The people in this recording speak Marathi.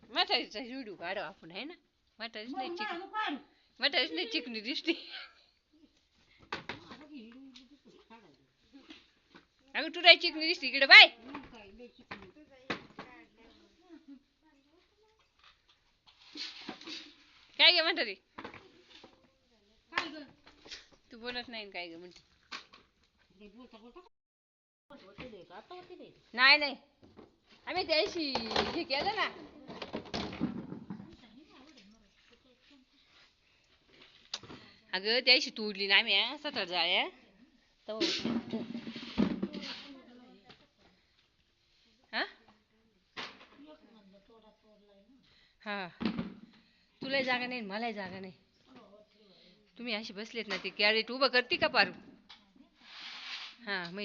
म्हातारीचा व्हिडिओ काढू आपण आहे ना. म्हातारीच नाही चिकनी दिसते. अगं तू नाही चिकनी दिसते इकडे बाय. काय गे म्हातारी तू बोलत नाही काय ग म्हणते. नाही नाही आम्ही त्याशी हे केलं ना. अगं त्याशी तोडली ना आम्ही 17 जाळ्या. हा तुला जागा नाही मलाही जागा नाही. तुम्ही अशी बसलेत ना ते कॅरेट उभं करते का पारू. हा मग